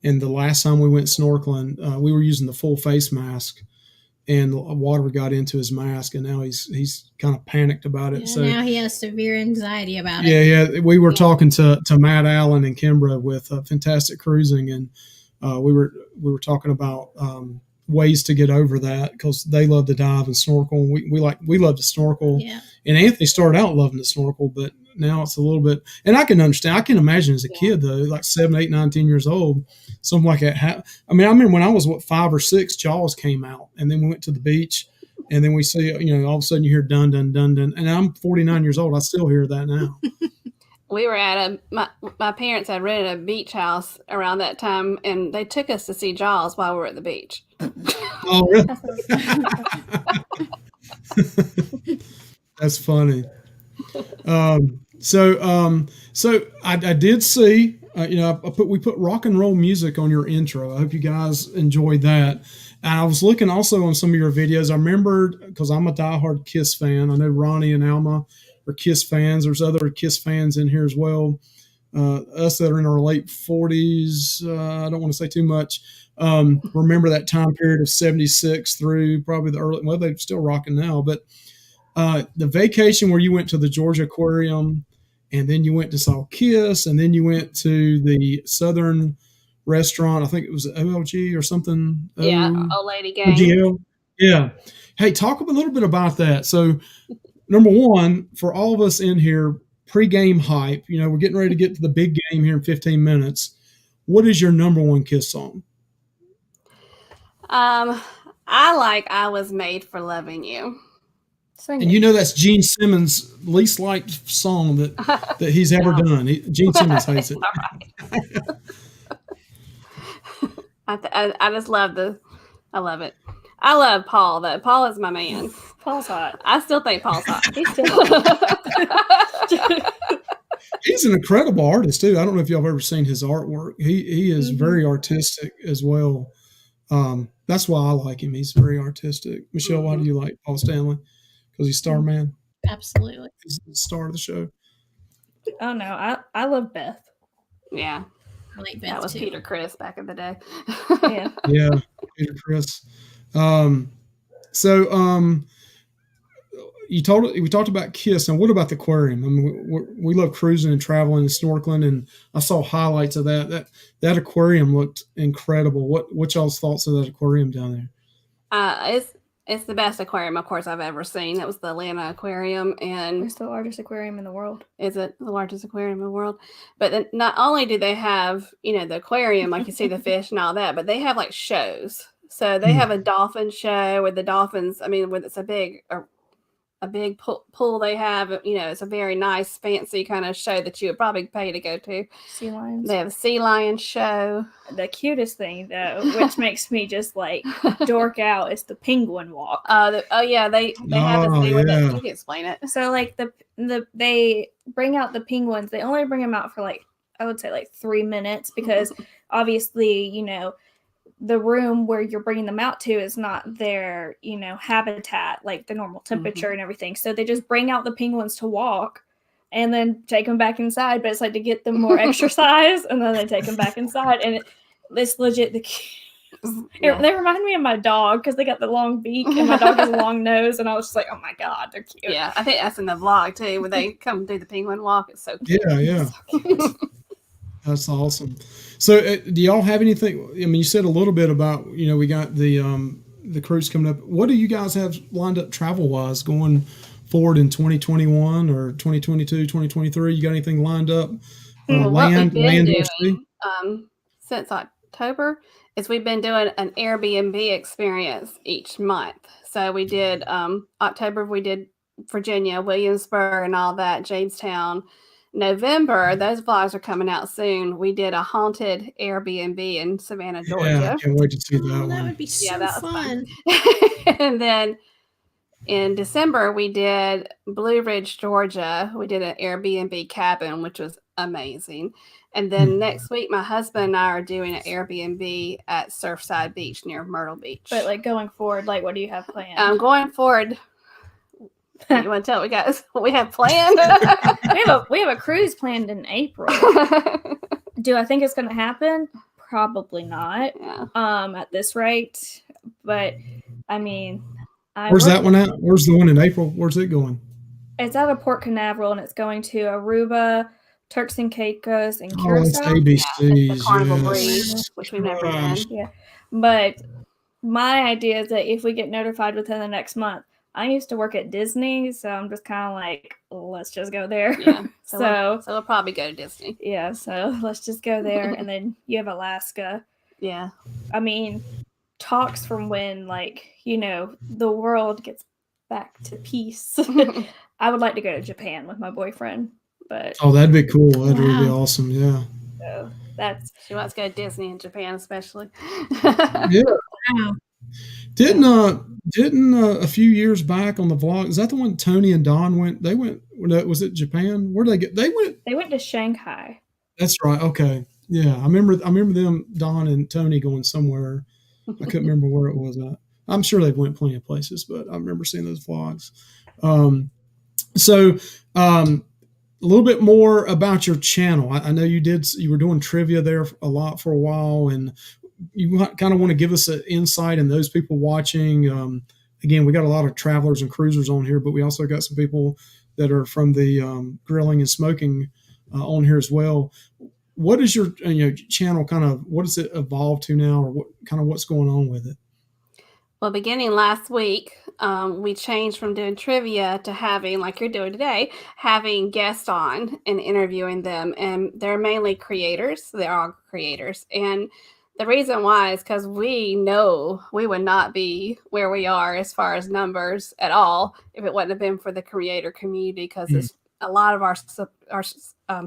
and the last time we went snorkeling, we were using the full face mask, and water got into his mask, and now he's kind of panicked about it. Yeah, so now he has severe anxiety about it. Yeah. We were talking to Matt Allen and Kimbra with Fantastic Cruising, and we were talking about ways to get over that, because they love to dive and snorkel. And we love to snorkel. Yeah. And Anthony started out loving to snorkel, but now it's a little bit. And I can understand. I can imagine as a kid though, like 7, 8, 9, 10 years old, something like that. I remember when I was 5 or 6, Jaws came out, and then we went to the beach. And then we see, all of a sudden you hear dun, dun, dun, dun. And I'm 49 years old. I still hear that now. We were at my parents had rented a beach house around that time, and they took us to see Jaws while we were at the beach. Oh, really? That's funny. So I did see, we put rock and roll music on your intro. I hope you guys enjoyed that. And I was looking also on some of your videos. I remembered, because I'm a diehard Kiss fan. I know Ronnie and Alma are Kiss fans. There's other Kiss fans in here as well. Us that are in our late 40s, I don't want to say too much. Remember that time period of 76 through probably the early, well, they're still rocking now, but the vacation where you went to the Georgia Aquarium, and then you went to saw Kiss, and then you went to the Southern restaurant. I think it was OLG or something. Yeah, Old Lady Gang. OGL. Yeah. Hey, talk a little bit about that. So, number one, for all of us in here, pre-game hype. We're getting ready to get to the big game here in 15 minutes. What is your number one Kiss song? I like "I Was Made for Loving You." Sing And it. that's Gene Simmons' least liked song that he's ever done. Gene Simmons hates it. I just love I love it. I love Paul though. Paul is my man. Paul's hot. I still think Paul's hot. He's still hot. He's an incredible artist too. I don't know if y'all have ever seen his artwork. He is very artistic as well. That's why I like him. He's very artistic. Michelle, why do you like Paul Stanley? Because he's Starman. Absolutely. He's the star of the show. Oh no, I love Beth. Yeah, I like that Beth was too. Peter Criss back in the day. Yeah. Yeah, Peter Criss. We talked about Kiss, and what about the aquarium? I mean, we love cruising and traveling and snorkeling, and I saw highlights of that. That aquarium looked incredible. What y'all's thoughts of that aquarium down there? It's the best aquarium, of course, I've ever seen. It was the Atlanta Aquarium, and It's the largest aquarium in the world. is it the largest aquarium in the world? But then not only do they have, the aquarium, like you see the fish and all that, but they have like shows. So they have a dolphin show where the dolphins, where it's a big pool they have, it's a very nice, fancy kind of show that you would probably pay to go to. Sea lions. They have a sea lion show. The cutest thing though, which makes me just like dork out, is the penguin walk. They have this thing where yeah. you can explain it. So like they bring out the penguins. They only bring them out for I would say 3 minutes, because obviously, the room where you're bringing them out to is not their, habitat, like the normal temperature and everything. So they just bring out the penguins to walk and then take them back inside. But it's like to get them more exercise, and then they take them back inside. And it's legit They remind me of my dog, because they got the long beak and my dog has a long nose. And I was just like, oh my God, they're cute. Yeah, I think that's in the vlog too, when they come do the penguin walk. It's so cute. Yeah. So cute. That's awesome. So, do y'all have anything? I mean, you said a little bit about, we got the cruise coming up. What do you guys have lined up travel wise going forward in 2021 or 2022, 2023? You got anything lined up? Well, what we've been or sea? doing since October is we've been doing an Airbnb experience each month. So we did October, we did Virginia, Williamsburg, and all that, Jamestown. November, those vlogs are coming out soon. We did a haunted Airbnb in Savannah, Georgia. Yeah, I can't wait to see that Oh, one. that would be so fun. And then in December, we did Blue Ridge, Georgia. We did an Airbnb cabin, which was amazing. And then next week, my husband and I are doing an Airbnb at Surfside Beach near Myrtle Beach. But like going forward, like what do you have planned? Going forward, you want to tell me guys what we have planned? we have a cruise planned in April. Do I think it's going to happen? Probably not. Yeah. At this rate, but I mean, where's that one at? Where's the one in April? Where's it going? It's out of Port Canaveral, and it's going to Aruba, Turks and Caicos, and Oh, Curacao. that's ABC's. The Carnival yes. Breeze, which we've never done. Yeah, but my idea is that if we get notified within the next month, I used to work at Disney, so I'm just kind of like, let's just go there. Yeah. So we'll probably go to Disney. Yeah, so let's just go there, and then you have Alaska. Yeah. I mean, talks from when, like, you know, the world gets back to peace. I would like to go to Japan with my boyfriend, but that'd be cool. That'd really be awesome. Yeah. So that's she wants to go to Disney in Japan, especially. Yeah. Wow. Didn't a few years back on the vlog? Is that the one Tony and Don went? They went. Was it Japan? Where did they get? They went to Shanghai. That's right. Okay. Yeah, I remember them, Don and Tony, going somewhere. I couldn't remember where it was at. I'm sure they went plenty of places, but I remember seeing those vlogs. A little bit more about your channel. I know you were doing trivia there a lot for a while, and you kind of want to give us an insight in those people watching. Again, we got a lot of travelers and cruisers on here, but we also got some people that are from the grilling and smoking on here as well. What is your channel kind of? What does it evolve to now, or what's going on with it? Well, beginning last week, we changed from doing trivia to having, like you're doing today, having guests on and interviewing them. And they're mainly creators. They're all creators. And the reason why is because we know we would not be where we are as far as numbers at all if it wouldn't have been for the creator community, because a lot of our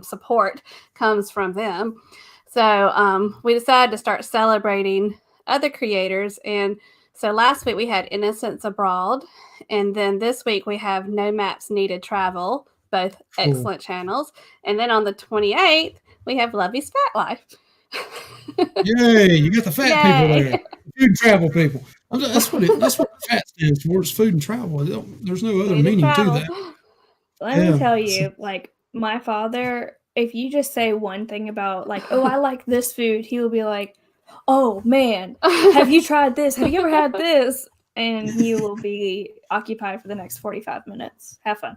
support comes from them. So we decided to start celebrating other creators. And so last week we had Innocents Abroad, and then this week we have No Maps Needed Travel, both excellent channels. And then on the 28th, we have Luvy's Fat Life. Yay, you got the fat people there. Food and travel people. That's what fat stands for. It's food and travel. There's no other meaning to that. Let me tell you, like, my father, if you just say one thing about, like, oh, I like this food, he will be like, oh man, have you tried this? Have you ever had this? And he will be occupied for the next 45 minutes. Have fun.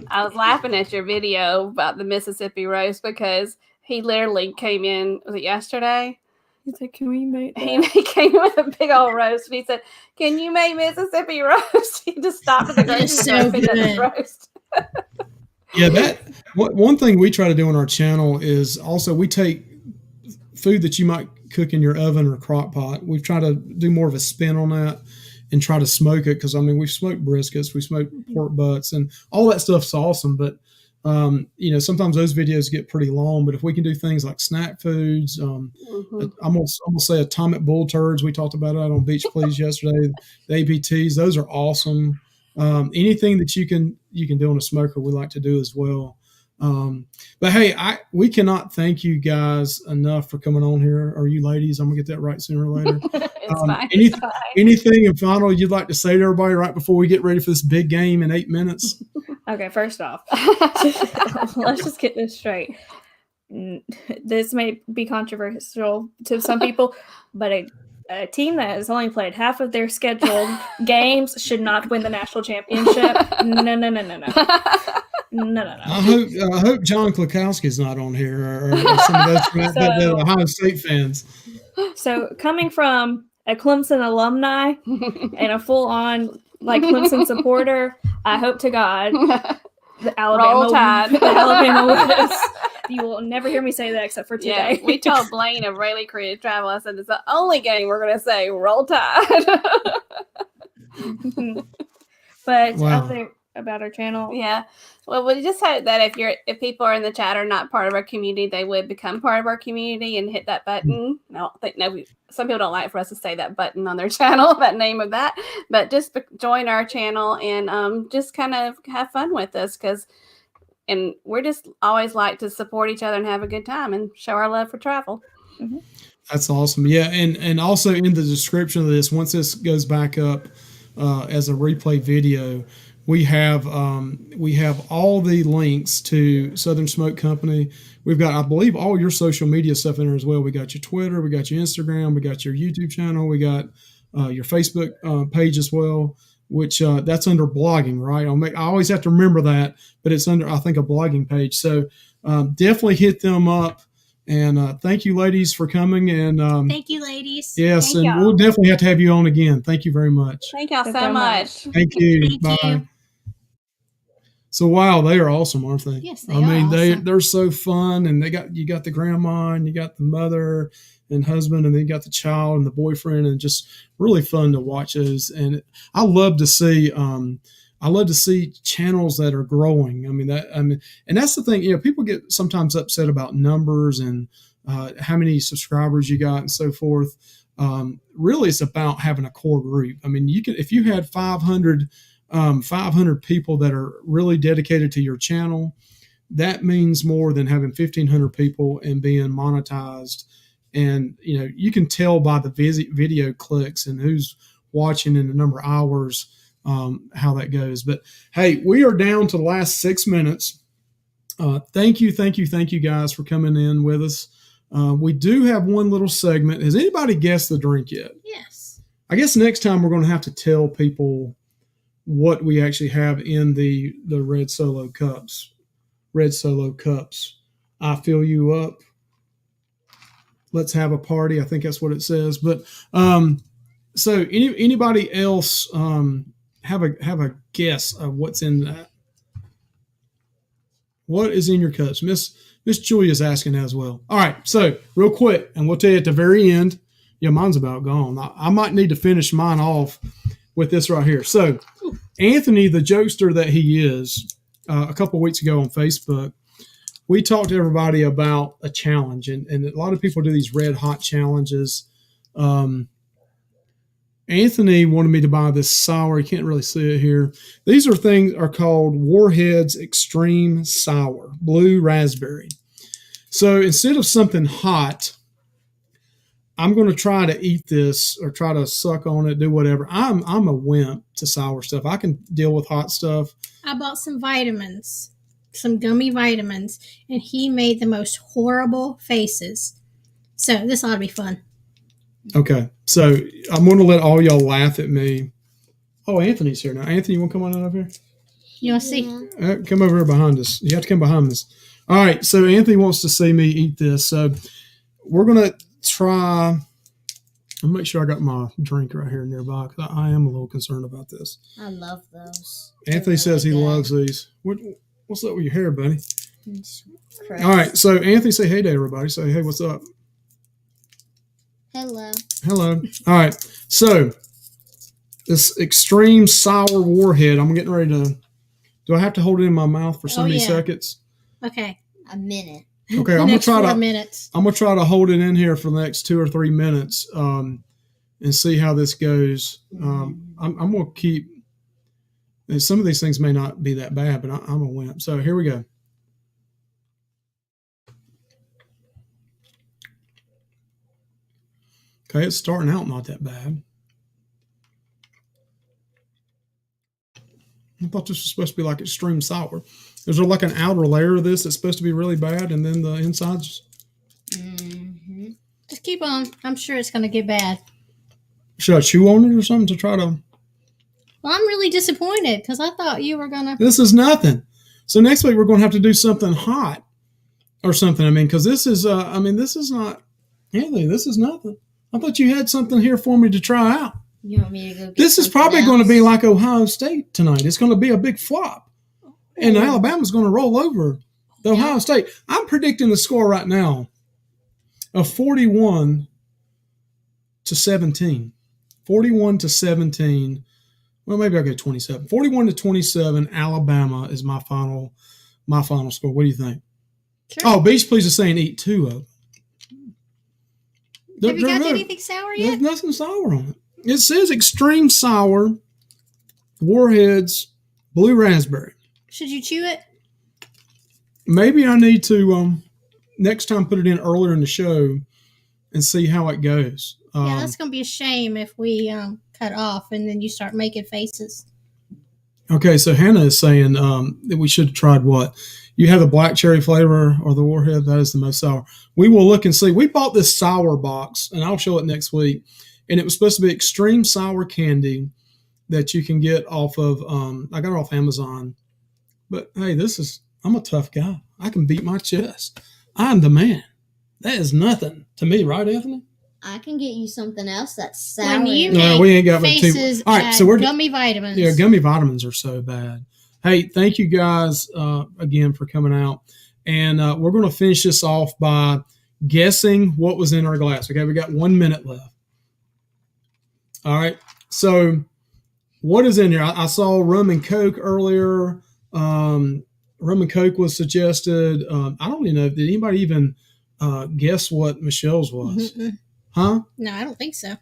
I was laughing at your video about the Mississippi roast because he literally came in, was it yesterday? He said, can we make that? He came in with a big old roast, and he said, can you make Mississippi roast? He just stopped at the grocery store and picked up his roast. Yeah, one thing we try to do on our channel is also we take food that you might cook in your oven or crock pot. We've tried to do more of a spin on that and try to smoke it, because we've smoked briskets, we smoked pork butts, and all that stuff's awesome. But sometimes those videos get pretty long. But if we can do things like snack foods, I'm gonna say atomic bull turds. We talked about that on Beach Please yesterday. The APTs, those are awesome. Anything that you can do on a smoker, we like to do as well. But hey, we cannot thank you guys enough for coming on here, or you ladies. I'm gonna get that right sooner or later. It's fine. Anything in final you'd like to say to everybody right before we get ready for this big game in 8 minutes? Okay, first off, let's just get this straight. This may be controversial to some people, but a team that has only played half of their scheduled games should not win the national championship. No. I hope John Klukowski's not on here, or some of those Ohio State fans. So coming from a Clemson alumni and a full-on like Clemson supporter, I hope to God the Roll Tide. the Alabama wins. You will never hear me say that except for today. Yeah, we told Blaine of Rayleigh Creative Travel, I said, it's the only game we're going to say Roll Tide. But Wow. other about our channel. Yeah. Well, we just hope that if people are in the chat are not part of our community, they would become part of our community and hit that button. I don't think some people don't like for us to say that button on their channel, that name of that, but just join our channel and just kind of have fun with us and we're just always like to support each other and have a good time and show our love for travel. Mm-hmm. That's awesome. Yeah, and also in the description of this, once this goes back up as a replay video, we have all the links to Southern Smoke Company. We've got, I believe, all your social media stuff in there as well. We got your Twitter, we got your Instagram, we got your YouTube channel, we got your Facebook page as well, which that's under blogging, right? I always have to remember that, but it's under, I think, a blogging page. So definitely hit them up. And thank you, ladies, for coming. And Thank you, ladies. yes, Thank and y'all. we'll definitely have to have you on again. Thank you very much. Thank y'all Thank so you much. Thank you. Thank Bye. you. So wow, they are awesome, aren't they? Yes, they I mean, are awesome. they're so fun, and you got the grandma, and you got the mother and husband, and then you got the child and the boyfriend, and just really fun to watch those. And I love to see channels that are growing. And that's the thing. People get sometimes upset about numbers and how many subscribers you got and so forth. Really, it's about having a core group. I mean, if you had 500 people that are really dedicated to your channel, that means more than having 1,500 people and being monetized. And you can tell by the video clicks and who's watching and the number of hours how that goes. But hey, we are down to the last 6 minutes. Thank you guys for coming in with us. We do have one little segment. Has anybody guessed the drink yet? Yes. I guess next time we're going to have to tell people what we actually have in the red solo cups. Red solo cups. I fill you up. Let's have a party. I think that's what it says. But so anybody else have a guess of what's in that? What is in your cups? Miss Julia's asking as well. All right, so real quick, and we'll tell you at the very end. Yeah, mine's about gone. I might need to finish mine off with this right here. So Anthony, the jokester that he is, a couple of weeks ago on Facebook, we talked to everybody about a challenge, and a lot of people do these red hot challenges. Anthony wanted me to buy this sour. You can't really see it here. These are called Warhead's Extreme Sour, blue raspberry. So instead of something hot, I'm going to try to eat this or try to suck on it, do whatever. I'm a wimp to sour stuff. I can deal with hot stuff. I bought some vitamins, some gummy vitamins, and he made the most horrible faces. So this ought to be fun. Okay, so I'm going to let all y'all laugh at me. Oh, Anthony's here now. Anthony, you want to come on over here? You want to see? Come over here behind us. You have to come behind us. All right, so Anthony wants to see me eat this. So we're going to try. I'll make sure I got my drink right here nearby because I am a little concerned about this. I love those. Anthony says he loves these. What's up with your hair, buddy? Crust. All right, so Anthony, say hey to everybody. Say hey, what's up? Hello. Hello. All right, so this extreme sour warhead. I'm getting ready to. Do I have to hold it in my mouth for so many seconds? Okay. A minute. Okay, The I'm next gonna try 4 to. minutes. I'm gonna try to hold it in here for the next 2 or 3 minutes, and see how this goes. I'm gonna keep. And some of these things may not be that bad, but I'm a wimp. So here we go. Okay, it's starting out not that bad. I thought this was supposed to be like extreme sour. Is there like an outer layer of this that's supposed to be really bad, and then the inside's? Mm-hmm. Just keep on. I'm sure it's going to get bad. Should I chew on it or something to try to? Well, I'm really disappointed because I thought you were going to. This is nothing. So next week we're going to have to do something hot or something. I mean, because this is. This is not. Anthony, this is nothing. I thought you had something here for me to try out. You want me to go get This is something probably going to be else? like Ohio State tonight. It's going to be a big flop. And Alabama's going to roll over the Ohio State. I'm predicting the score right now of 41-17. 41-17. Well, maybe I'll go 27. 41-27. Alabama is my final score. What do you think? Sure. Oh, Beach Please is saying eat 2 of them. Have you got anything sour yet? There's nothing sour on it. It says extreme sour, Warheads, blue raspberry. Should you chew it? Maybe I need to next time put it in earlier in the show and see how it goes. Yeah, that's going to be a shame if we cut off and then you start making faces. Okay, so Hannah is saying that we should have tried what? You have the black cherry flavor or the Warhead? That is the most sour. We will look and see. We bought this sour box, and I'll show it next week. And it was supposed to be extreme sour candy that you can get off of, I got it off Amazon. But hey, I'm a tough guy. I can beat my chest. I'm the man. That is nothing to me, right, Anthony? I can get you something else that's sour. When you No, make we ain't got but faces 2. All right, at so we're gummy vitamins. Yeah, gummy vitamins are so bad. Hey, thank you guys again for coming out. And we're going to finish this off by guessing what was in our glass. Okay, we got 1 minute left. All right, so what is in here? I saw rum and Coke earlier. Rum and Coke was suggested. I don't even know. Did anybody even guess what Michelle's was? Mm-mm. Huh? No, I don't think so.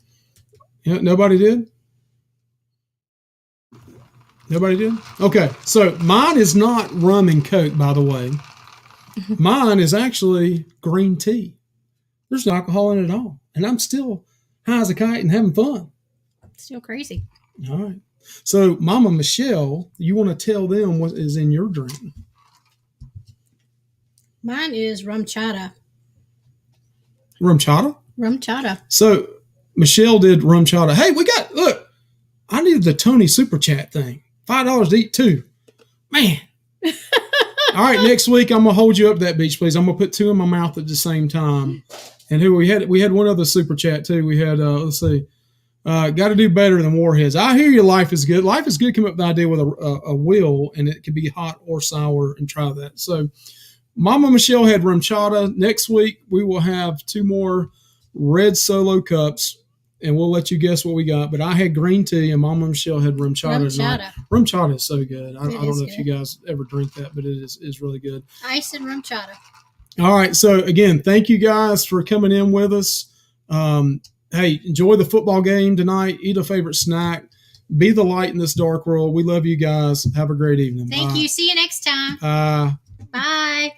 Yeah, nobody did? Nobody did? Okay, so mine is not rum and Coke, by the way. Mine is actually green tea. There's no alcohol in it at all. And I'm still high as a kite and having fun. Still crazy. All right. So, Mama Michelle, you want to tell them what is in your drink? Mine is rum chata. Rum chata? Rum chata. So, Michelle did rum chata. Hey, look, I needed the Tony Super Chat thing. $5 to eat 2. Man. All right, next week I'm going to hold you up to that, Beach Please. I'm going to put 2 in my mouth at the same time. And who we had one other Super Chat, too. We had, let's see. Got to do better than Warheads. I hear you. Life is good. Life is good. Come up with the idea with a wheel, and it can be hot or sour, and try that. So, Mama Michelle had rum chata. Next week we will have 2 more red Solo cups, and we'll let you guess what we got. But I had green tea, and Mama Michelle had rum chata. Rum chata. Rum chata is so good. I don't know is if you guys ever drink that, but it is really good. Ice and rum chata. All right. So again, thank you guys for coming in with us. Hey, enjoy the football game tonight. Eat a favorite snack. Be the light in this dark world. We love you guys. Have a great evening. Thank you. See you next time. Bye. Bye.